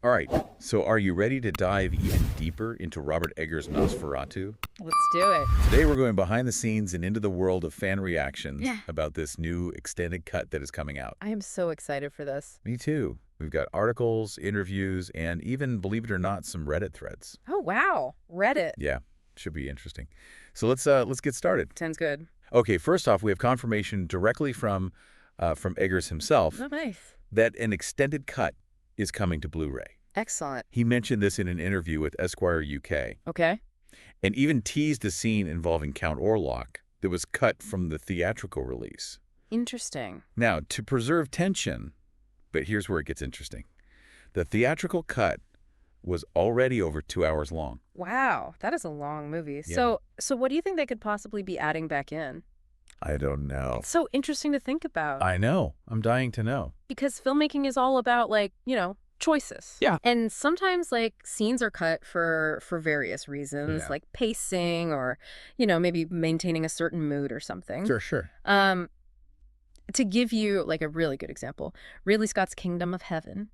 All right, so are you ready to dive even deeper into Robert Eggers' Nosferatu? Let's do it. Today we're going behind the scenes and into the world of fan reactions Yeah. about this new extended cut that is coming out. I am so excited for this. Me too. We've got articles, interviews, and even, believe it or not, some Reddit threads. Oh, wow. Reddit. Yeah, should be interesting. So let's get started. Sounds good. Okay, first off, we have confirmation directly from Eggers himself Oh, nice. that an extended cut is coming to Blu-ray. Excellent. He mentioned this in an interview with Esquire UK. Okay. And even teased a scene involving Count Orlock that was cut from the theatrical release. Interesting. Now, to preserve tension, but here's where it gets interesting. The theatrical cut was already over 2 hours long. Wow. That is a long movie. Yeah. So what do you think they could possibly be adding back in? I don't know. It's so interesting to think about. I know. I'm dying to know. Because filmmaking is all about, like, choices. Yeah. And sometimes, like, scenes are cut for various reasons, Yeah. like pacing or, maybe maintaining a certain mood or something. Sure. To give you, like, a really good example, Ridley Scott's Kingdom of Heaven.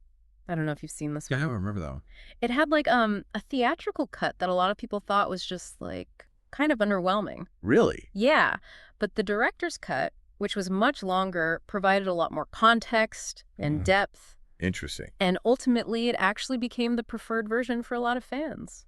I don't know if you've seen this Yeah, I one. don't remember that one. It had, like, a theatrical cut that a lot of people thought was just, like, kind of underwhelming. Really? Yeah. But the director's cut, which was much longer, provided a lot more context and depth. Interesting. And ultimately, it actually became the preferred version for a lot of fans.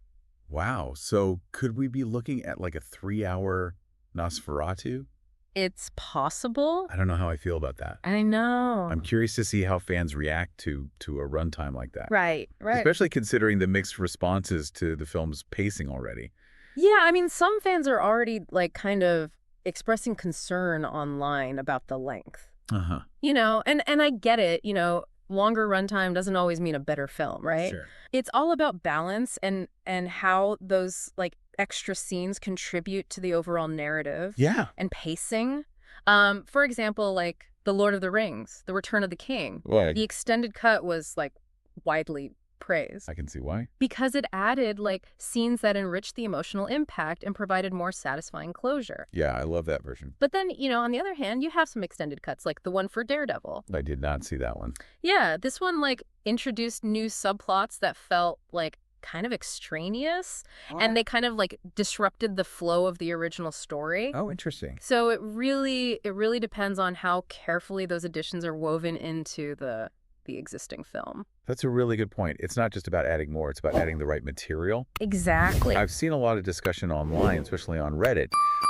Wow. So could we be looking at like a 3-hour Nosferatu? It's possible. I don't know how I feel about that. I know. I'm curious to see how fans react to a runtime like that. Right. Especially considering the mixed responses to the film's pacing already. Yeah, I mean, some fans are already, like, kind of expressing concern online about the length. Uh-huh. And I get it, longer runtime doesn't always mean a better film, right? Sure. It's all about balance and how those, like, extra scenes contribute to the overall narrative. Yeah. And pacing. For example, like The Lord of the Rings, The Return of the King. Well, The extended cut was, like, widely praised I can see why. because it added, like, scenes that enriched the emotional impact and provided more satisfying closure. Yeah, I love that version. But then, on the other hand, you have some extended cuts, like the one for Daredevil. I did not see that one. Yeah, this one, like, introduced new subplots that felt, like, kind of extraneous, and they kind of, like, disrupted the flow of the original story. Oh, interesting. So it really depends on how carefully those additions are woven into the existing film. That's a really good point. It's not just about adding more, it's about adding the right material. Exactly. I've seen a lot of discussion online, especially on Reddit,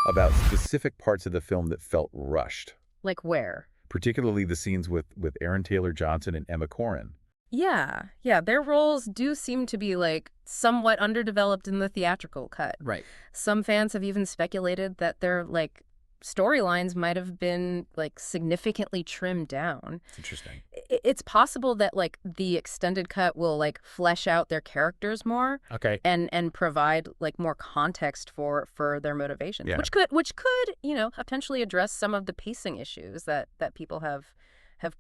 about specific parts of the film that felt rushed, Like where? particularly the scenes with Aaron Taylor Johnson and Emma Corrin. Yeah, their roles do seem to be, like, somewhat underdeveloped in the theatrical cut. Right. Some fans have even speculated that their, like, storylines might have been, like, significantly trimmed down. It's interesting. It's possible that, like, the extended cut will, like, flesh out their characters more Okay. and provide, like, more context for their motivations, Yeah. which could potentially address some of the pacing issues that people have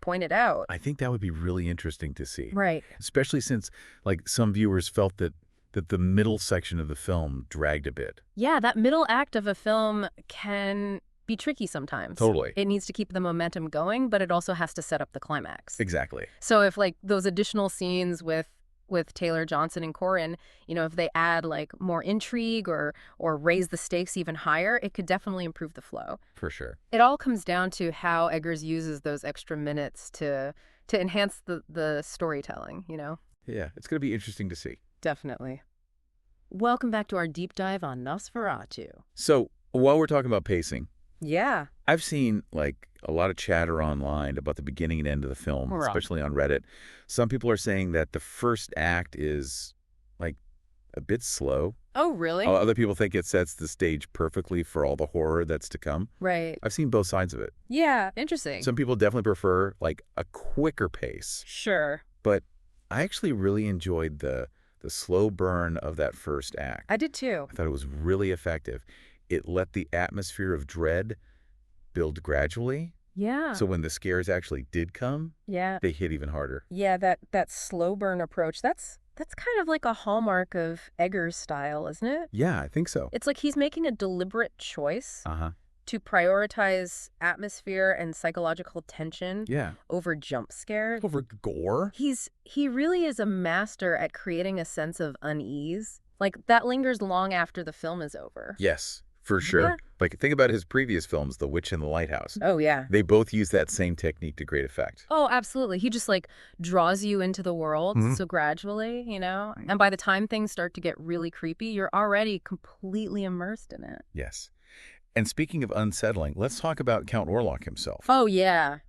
pointed out. I think that would be really interesting to see. Right. Especially since, like, some viewers felt that the middle section of the film dragged a bit. Yeah, that middle act of a film can be tricky sometimes. Totally. It needs to keep the momentum going, but it also has to set up the climax. Exactly. So if, like, those additional scenes with Taylor Johnson and Corrin, if they add, like, more intrigue or raise the stakes even higher, it could definitely improve the flow. For sure. It all comes down to how Eggers uses those extra minutes to enhance the storytelling, Yeah, it's going to be interesting to see. Definitely. Welcome back to our deep dive on Nosferatu. So, while we're talking about pacing, Yeah. I've seen, like, a lot of chatter online about the beginning and end of the film, Right. especially on Reddit. Some people are saying that the first act is, like, a bit slow. Oh, really? Other people think it sets the stage perfectly for all the horror that's to come. Right. I've seen both sides of it. Yeah, interesting. Some people definitely prefer, like, a quicker pace. Sure. But I actually really enjoyed the slow burn of that first act. I did too. I thought it was really effective. It let the atmosphere of dread build gradually. Yeah. So when the scares actually did come, Yeah. they hit even harder. Yeah, that slow burn approach, that's kind of like a hallmark of Eggers' style, isn't it? Yeah, I think so. It's like he's making a deliberate choice Uh-huh. to prioritize atmosphere and psychological tension Yeah. over jump scares. Over gore? He really is a master at creating a sense of unease. Like, that lingers long after the film is over. Yes, for sure. Yeah. Like, think about his previous films, The Witch in the Lighthouse. Oh, yeah. They both use that same technique to great effect. Oh, absolutely. He just, like, draws you into the world so gradually, you know? And by the time things start to get really creepy, you're already completely immersed in it. Yes. And speaking of unsettling, let's talk about Count Orlock himself. Oh, yeah.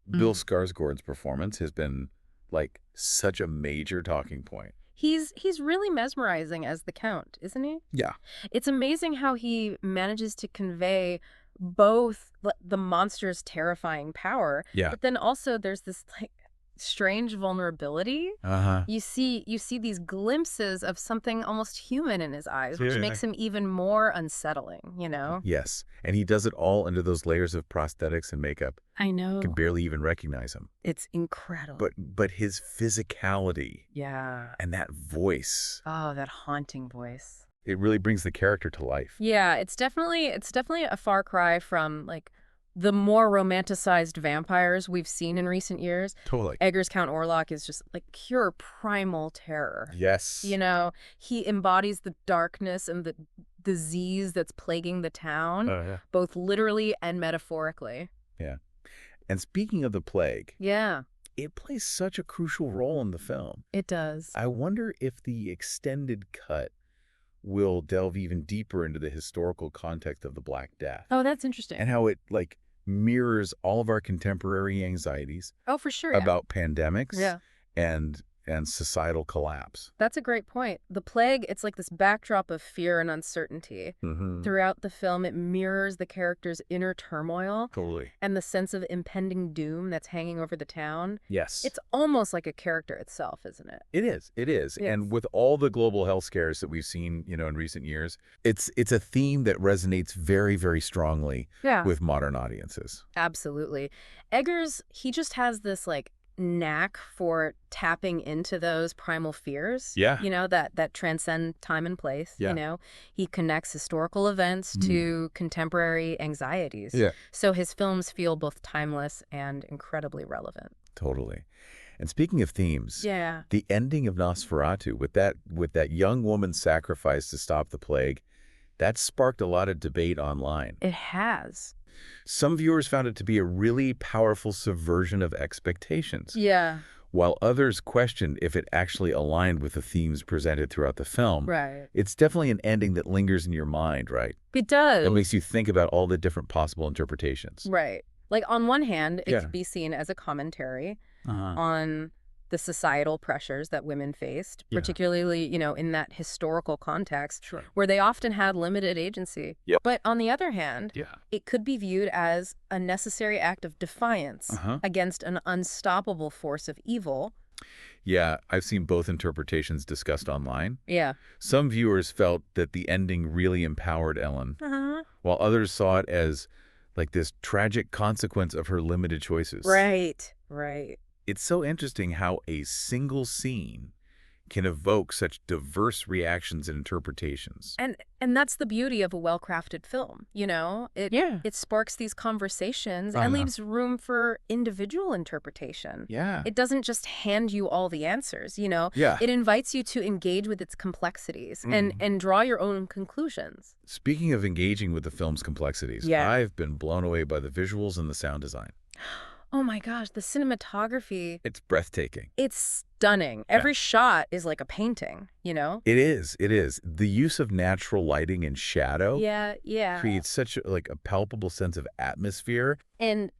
Bill Skarsgård's performance has been, like, such a major talking point. He's really mesmerizing as the Count, isn't he? Yeah. It's amazing how he manages to convey both the monster's terrifying power, Yeah. but then also there's this like strange vulnerability. Uh-huh. You see these glimpses of something almost human in his eyes, which Yeah. makes him even more unsettling, you know? Yes. And he does it all under those layers of prosthetics and makeup. I know. Can barely even recognize him. It's incredible. But his physicality Yeah. and that voice, Oh, that haunting voice. it really brings the character to life. Yeah, it's definitely a far cry from like the more romanticized vampires we've seen in recent years. Totally. Eggers Count Orlock is just like pure primal terror. Yes. You know, he embodies the darkness and the disease that's plaguing the town, Yeah. both literally and metaphorically. Yeah. And speaking of the plague, Yeah, it plays such a crucial role in the film. it does. I wonder if the extended cut will delve even deeper into the historical context of the Black Death Oh, that's interesting. and how it, like, mirrors all of our contemporary anxieties Oh, for sure. Yeah. about pandemics Yeah. and societal collapse. That's a great point. The plague, it's like this backdrop of fear and uncertainty. Mm-hmm. Throughout the film, it mirrors the character's inner turmoil Totally. and the sense of impending doom that's hanging over the town. Yes. It's almost like a character itself, isn't it? It is. It is. Yes. And with all the global health scares that we've seen, in recent years, it's a theme that resonates very, very strongly Yeah. with modern audiences. Absolutely. Eggers, he just has this like knack for tapping into those primal fears. Yeah. That transcend time and place. Yeah. He connects historical events to contemporary anxieties. Yeah. So his films feel both timeless and incredibly relevant. Totally. And speaking of themes, Yeah. the ending of Nosferatu with that young woman's sacrifice to stop the plague, that sparked a lot of debate online. It has. Some viewers found it to be a really powerful subversion of expectations, Yeah. while others questioned if it actually aligned with the themes presented throughout the film. Right. It's definitely an ending that lingers in your mind, right? It does. It makes you think about all the different possible interpretations. Right. Like, on one hand, it Yeah. could be seen as a commentary Uh-huh. on the societal pressures that women faced, Yeah. particularly, in that historical context Sure. where they often had limited agency. Yep. But on the other hand, Yeah. it could be viewed as a necessary act of defiance Uh-huh. against an unstoppable force of evil. Yeah, I've seen both interpretations discussed online. Yeah. Some viewers felt that the ending really empowered Ellen, Uh-huh. while others saw it as like this tragic consequence of her limited choices. Right. Right. It's so interesting how a single scene can evoke such diverse reactions and interpretations. And that's the beauty of a well-crafted film, It sparks these conversations and leaves room for individual interpretation. Yeah. It doesn't just hand you all the answers, Yeah. It invites you to engage with its complexities and draw your own conclusions. Speaking of engaging with the film's complexities, Yeah. I've been blown away by the visuals and the sound design. Oh my gosh, the cinematography, It's breathtaking. it's stunning. Every shot is like a painting, It is. It is. The use of natural lighting and shadow Yeah. creates such a palpable sense of atmosphere. And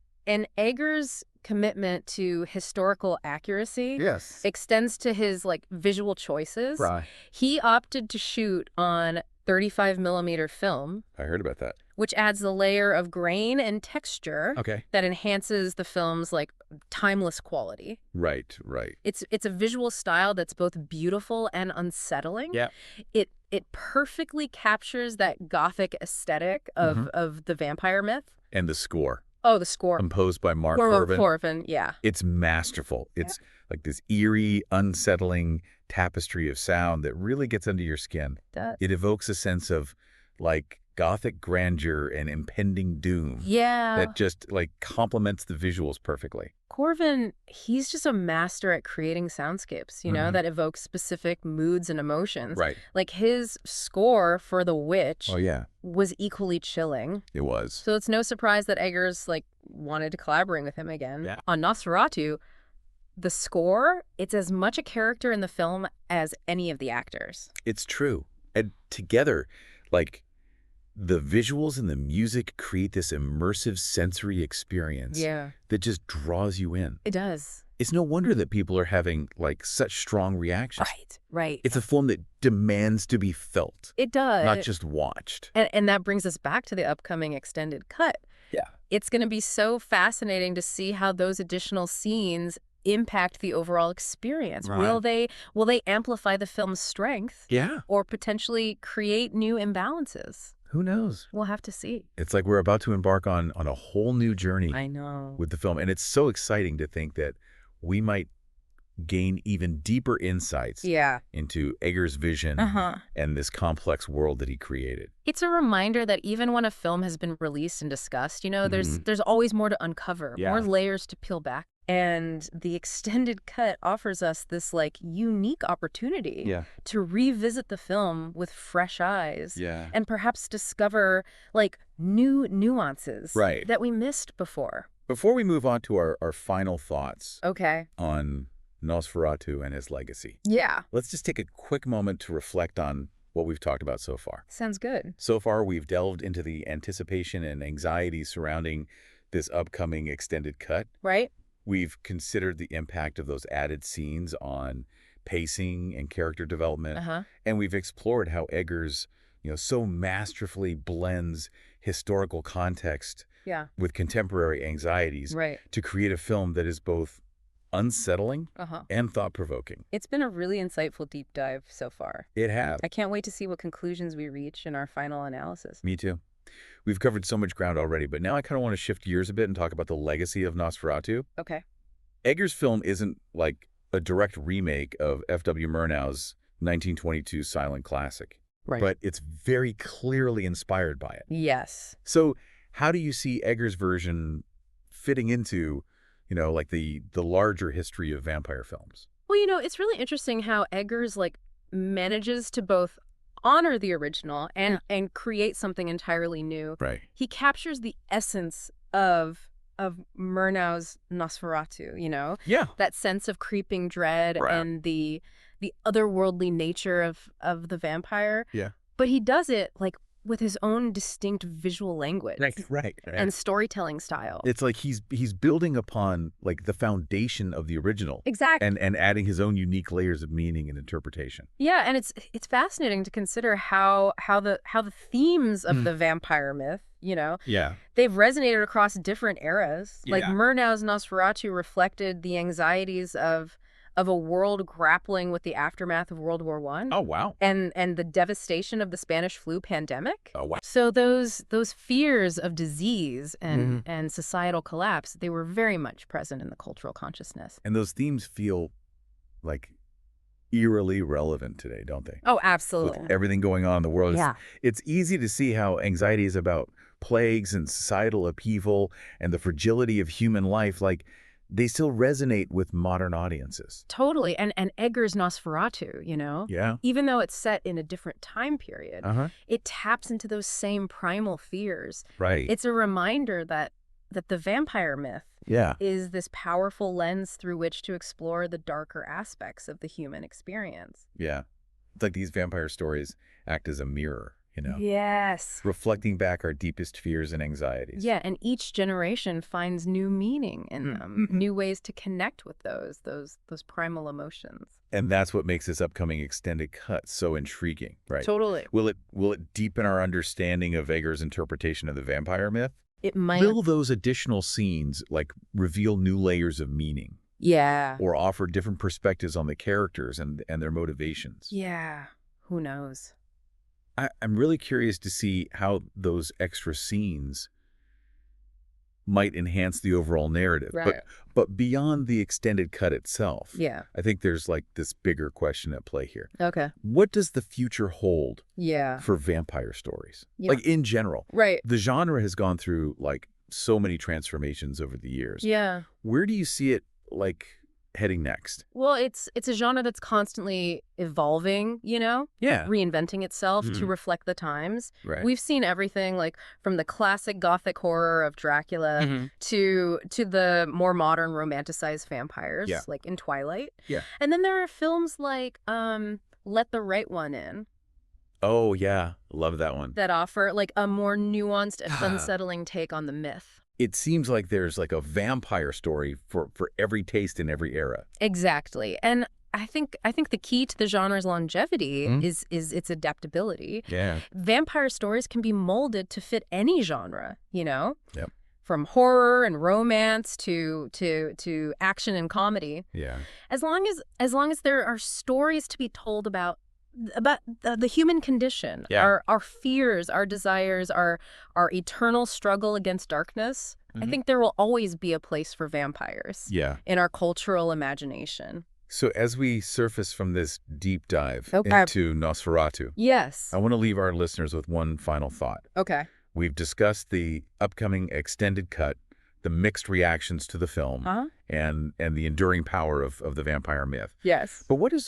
Eggers' commitment to historical accuracy Yes. extends to his visual choices. Right. He opted to shoot on 35 millimeter film, I heard about that. which adds a layer of grain and texture Okay. that enhances the film's timeless quality. Right. It's a visual style that's both beautiful and unsettling. Yeah. It perfectly captures that Gothic aesthetic of the vampire myth. And the score, Oh, the score. composed by Mark Mark Corbin. Corbin, yeah. It's masterful. It's like this eerie, unsettling tapestry of sound that really gets under your skin. That- It evokes a sense of Gothic grandeur and impending doom Yeah. that just, like, complements the visuals perfectly. Corvin, he's just a master at creating soundscapes, that evoke specific moods and emotions. Right. Like his score for The Witch Oh, yeah. was equally chilling. It was. So it's no surprise that Eggers, wanted to collaborate with him again. Yeah. On Nosferatu, the score, it's as much a character in the film as any of the actors. It's true. And together, like, the visuals and the music create this immersive sensory experience that just draws you in. It does. It's no wonder that people are having, like, such strong reactions. Right. It's a film that demands to be felt. It does. Not just watched. And that brings us back to the upcoming extended cut. Yeah. It's going to be so fascinating to see how those additional scenes impact the overall experience. Right. Will they amplify the film's strength? Yeah. Or potentially create new imbalances? Who knows? We'll have to see. It's like we're about to embark on a whole new journey I know. with the film. And it's so exciting to think that we might gain even deeper insights into Eggers' vision and this complex world that he created. It's a reminder that even when a film has been released and discussed, there's always more to uncover, more layers to peel back. And the extended cut offers us this unique opportunity to revisit the film with fresh eyes and perhaps discover new nuances that we missed before. Before we move on to our final thoughts on Nosferatu and his legacy, let's just take a quick moment to reflect on what we've talked about so far. Sounds good. So far, we've delved into the anticipation and anxiety surrounding this upcoming extended cut. Right. We've considered the impact of those added scenes on pacing and character development. And we've explored how Eggers, so masterfully blends historical context with contemporary anxieties to create a film that is both unsettling and thought-provoking. It's been a really insightful deep dive so far. It has. I can't wait to see what conclusions we reach in our final analysis. Me too. We've covered so much ground already, but now I kind of want to shift gears a bit and talk about the legacy of Nosferatu. Okay. Eggers' film isn't like a direct remake of F.W. Murnau's 1922 silent classic, but it's very clearly inspired by it. Yes. So how do you see Eggers' version fitting into, the larger history of vampire films? Well, it's really interesting how Eggers manages to both honor the original and create something entirely new. Right. He captures the essence of Murnau's Nosferatu, Yeah. that sense of creeping dread and the otherworldly nature of the vampire. Yeah. But he does it with his own distinct visual language. Right. And storytelling style. It's like he's building upon the foundation of the original. Exactly. And adding his own unique layers of meaning and interpretation. Yeah, and it's fascinating to consider how the themes of the vampire myth, they've resonated across different eras. Yeah. Murnau's Nosferatu reflected the anxieties of a world grappling with the aftermath of World War I. Oh, wow. And the devastation of the Spanish flu pandemic. Oh, wow. So those fears of disease and societal collapse, they were very much present in the cultural consciousness. And those themes feel eerily relevant today, don't they? Oh, absolutely. With everything going on in the world. Yeah. It's easy to see how anxiety is about plagues and societal upheaval and the fragility of human life. They still resonate with modern audiences. Totally. And Eggers' Nosferatu, Yeah. even though it's set in a different time period, it taps into those same primal fears. Right. It's a reminder that the vampire myth is this powerful lens through which to explore the darker aspects of the human experience. Yeah. It's like these vampire stories act as a mirror, Yes. reflecting back our deepest fears and anxieties. Yeah, and each generation finds new meaning in them, new ways to connect with those primal emotions. And that's what makes this upcoming extended cut so intriguing, right? Totally. Will it deepen our understanding of Eggers' interpretation of the vampire myth? It might. Will those additional scenes reveal new layers of meaning? Yeah. Or offer different perspectives on the characters and their motivations? Yeah. Who knows? I'm really curious to see how those extra scenes might enhance the overall narrative. Right. But beyond the extended cut itself, Yeah. I think there's like this bigger question at play here. Okay. What does the future hold Yeah. for vampire stories? Yeah. Like in general. Right. The genre has gone through like so many transformations over the years. Yeah. Where do you see it like heading next? Well, it's a genre that's constantly evolving, Yeah. reinventing itself to reflect the times. Right. We've seen everything like from the classic Gothic horror of Dracula to the more modern romanticized vampires like in Twilight. Yeah. And then there are films like Let the Right One In. Oh, yeah. Love that one. That offer like a more nuanced and unsettling take on the myth. It seems like there's like a vampire story for every taste in every era. Exactly. And I think the key to the genre's longevity is its adaptability. Yeah. Vampire stories can be molded to fit any genre, Yep. From horror and romance to action and comedy. Yeah. As long as there are stories to be told about the human condition, our fears, our desires, our eternal struggle against darkness, I think there will always be a place for vampires in our cultural imagination. So as we surface from this deep dive into Nosferatu, I want to leave our listeners with one final thought. Okay. We've discussed the upcoming extended cut, the mixed reactions to the film, and the enduring power of the vampire myth. Yes. But what does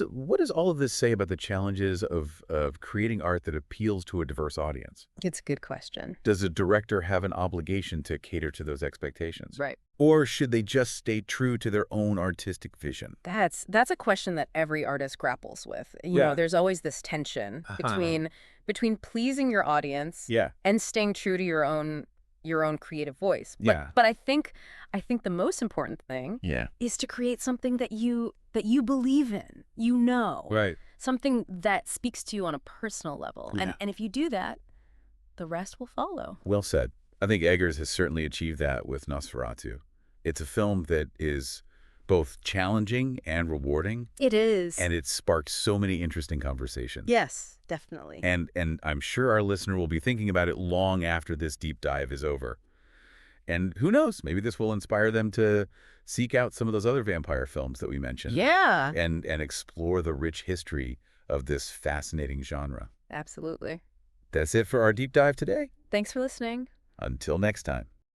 all of this say about the challenges of creating art that appeals to a diverse audience? It's a good question. Does a director have an obligation to cater to those expectations? Right. Or should they just stay true to their own artistic vision? That's a question that every artist grapples with. You know, there's always this tension between pleasing your audience and staying true to your own creative voice. But I think the most important thing is to create something that you believe in, Right. something that speaks to you on a personal level. And if you do that, the rest will follow. Well said. I think Eggers has certainly achieved that with Nosferatu. It's a film that is both challenging and rewarding. It is. And it sparks so many interesting conversations. Yes, definitely. And I'm sure our listener will be thinking about it long after this deep dive is over. And who knows, maybe this will inspire them to seek out some of those other vampire films that we mentioned. Yeah. And explore the rich history of this fascinating genre. Absolutely. That's it for our deep dive today. Thanks for listening. Until next time.